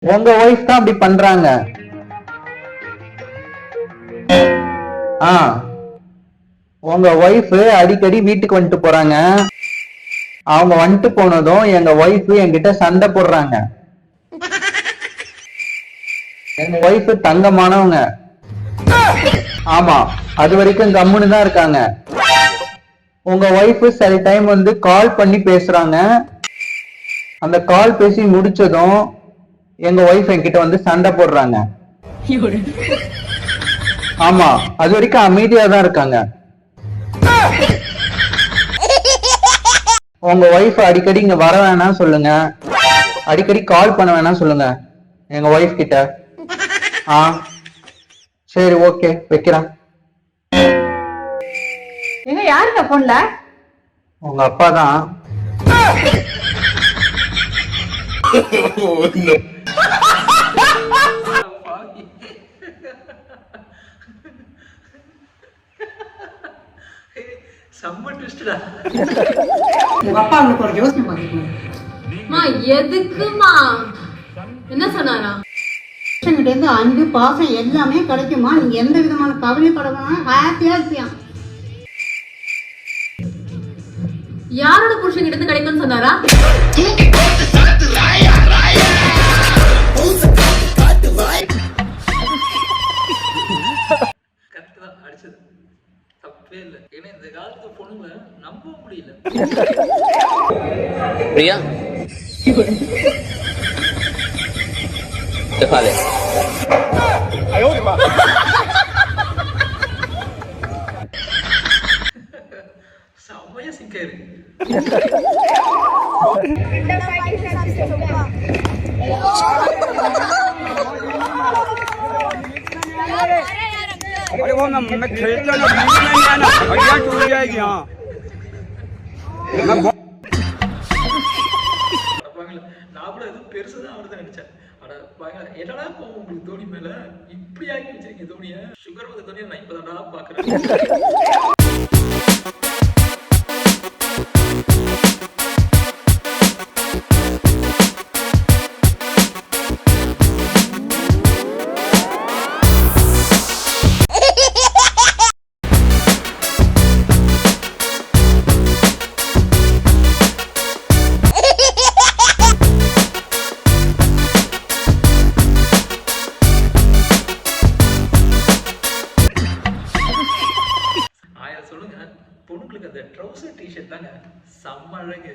உங்க ஒய்ஃப் தான் அப்படி பண்றாங்க. ஆ, உங்க ஒய்ஃப் அடிக்கடி வீட்டுக்கு வந்துட்டு போறாங்க. அவங்க வந்துட்டு போனதும் எங்க ஒய்ஃப் என்கிட்ட சண்டை போடுறாங்க. எங்க ஒய்ஃப் தங்கமானவங்க. ஆமா, அது வரைக்கும் கம்முன்னு தான் இருக்காங்க. உங்க ஒய்ஃப் சில டைம் வந்து கால் பண்ணி பேசுறாங்க. அந்த கால் பேசி முடிச்சதும் எங்க ஒய்ஃப் என்கிட்ட வந்து சண்டை போடுறாங்க. ஆமா, அது வரைக்கும் அமைதியா தான் இருக்காங்க. உங்க ஒய்ஃப் அடிக்கடி இங்க வர வேணாம் சொல்லுங்க, அடிக்கடி கால் பண்ண வேணாம் சொல்லுங்க எங்க ஒய்ஃப் கிட்ட. ஆ, சரி, ஓகே, வைக்கிறேன். எங்க யாருங்க போன்ல? உங்க அப்பா தான். செம்ம ட்விஸ்டா. உங்க அப்பா உங்களுக்கு ஒரு யோசனை பண்ணிருக்கோம். எதுக்குமா? என்ன சொன்னாரா? கிட்ட இருந்து அன்பு பாசம் எல்லாமே கிடைக்குமா, நீங்க எந்த விதமான கவலைப்பட வேணாம், ஹாப்பியா இருப்பியா. யாரோட புருஷன் கிட்ட இருந்து கிடைக்கும்னு சொன்னாரா? அடிச்சது தப்பே இல்லை. ஏன்னா இந்த காலத்து பொண்ணுங்களை நம்ப முடியல. प्रिया खा ले। செம்மையா சிக்காரு. अरे वो मैं खेलता ना नहीं आना बढ़िया टूट जाएगी। हाँ நான் கூட எதுவும் பெருசுதான் அவர்தான் நினைச்சேன். அட என்னடா போகும் உங்களுக்கு தோனி மேல இப்படி ஆக்கி வச்சிருக்கீங்க. தோனிய சுகர் வந்து தோனியை நான் இப்பதான்டா பாக்குறேன். சொல்லுங்க, பொண்ணுங்களுக்கு அந்த ட்ரவுசர் டிஷர்ட் தாங்க செம்ம அழகு.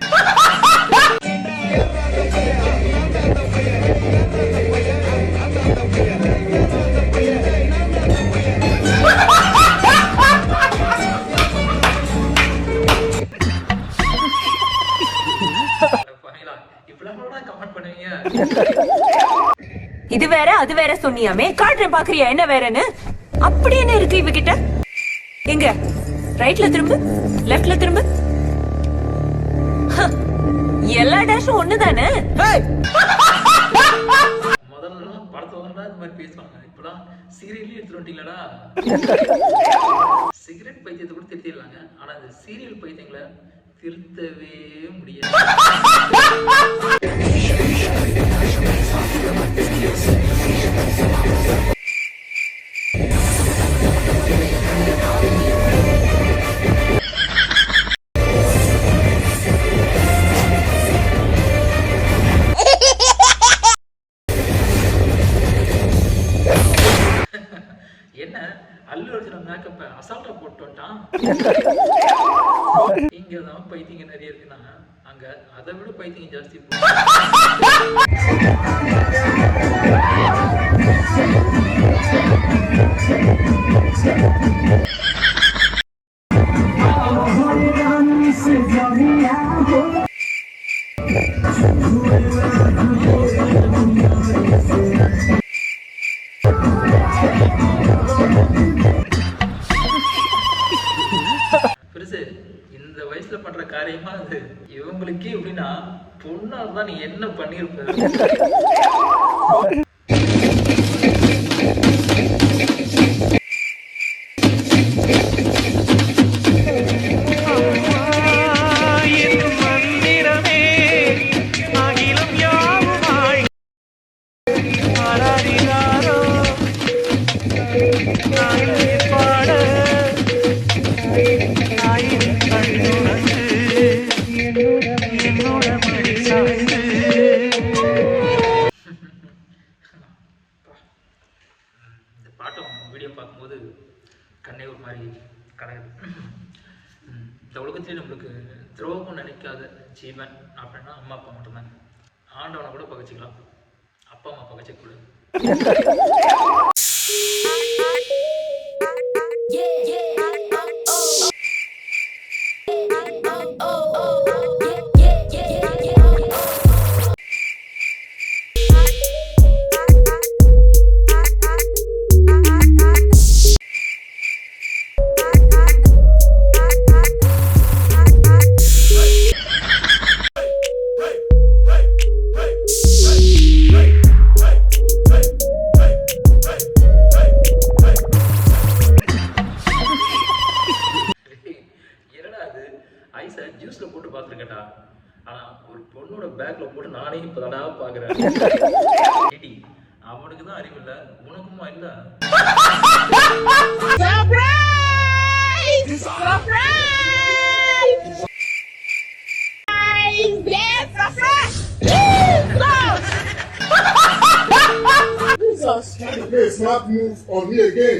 இப்படிலாம் கமெண்ட் பண்ணுவீங்க. இது வேற அது வேற சொன்னியாமே, காட்டுறேன் பாக்குறியா என்ன வேறன்னு. அப்படி என்ன இருக்கு இவகிட்ட? எங்க ரைட்ல திரும்பு, லெஃப்ட்ல திரும்பு, எல்லா டேஷும் ஒண்ணுதானே. முதல்ல படத்துல இந்த மாதிரி பேசுவாங்க, இப்பெல்லாம் சீரியல்லே எடுத்துட்டு வந்துட்டீங்களா. சிகரெட் பைத்தியத்தை கூட திருத்திடலாங்க, ஆனா இந்த சீரியல் பைத்தியங்களை திருத்தவே முடியாது. என்ன அல்லு அர்ஜுன மேக்கப் அசால்ட்டா போட்டு வந்துட்டான். இங்கதான் பைத்தியங்க நிறைய இருக்குன்னா அங்க அதை விட பைத்தியம் ஜாஸ்தி. பெருசு இந்த வயசுல பண்ற காரியமா அது இவங்களுக்கே எப்படின்னா பொண்ணால் தான் நீ என்ன பண்ணிருப்ப. மாதிரி கிடையாது. இந்த உலகத்திலே நம்மளுக்கு துரோகம் நினைக்காத ஜீவன் அப்படின்னா அம்மா அப்பா மட்டும்தாங்க. ஆண்டவனை கூட பகைச்சிக்கலாம், அப்பா அம்மா பகைச்சிக்கூடாது. என்னடா அது ஐஸை ஜூஸ்ல போட்டு பார்த்துருக்கேன்டா, ஆனா ஒரு பொண்ணோட பேக்ல போட்டு நானே இப்பதாடா பாக்குறேன். அவனுக்கு தான் அறிவு இல்ல, உனக்குமா இல்ல? Please not move on me again.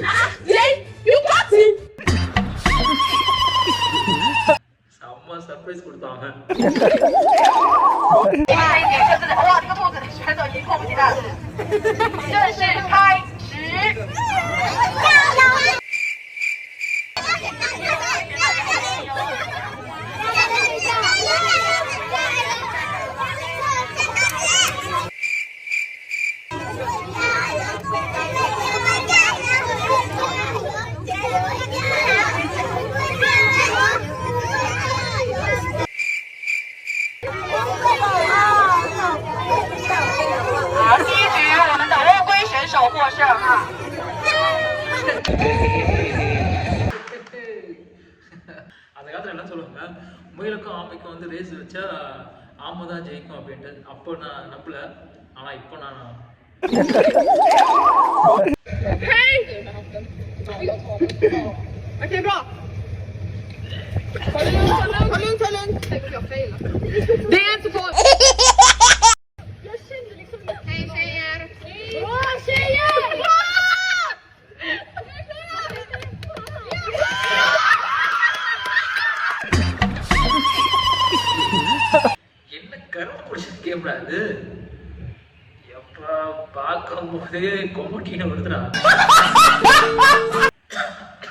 செம்ம சர்ப்ரைஸ் கொடுத்தாங்க. அந்த காலத்துல என்ன சொல்லுவாங்க, முயலுக்கும் ஆமைக்கும் வந்து ரேஸ் வச்சா ஆமை தான் ஜெயிக்கும் அப்படின்ட்டு. அப்போ நான் நம்பல, ஆனா இப்போ நான் என்ன கரும பிடிச்ச கேம்டா இது. எப்பா பார்க்கும் போதே கொமட்டின்னு வருதுடா.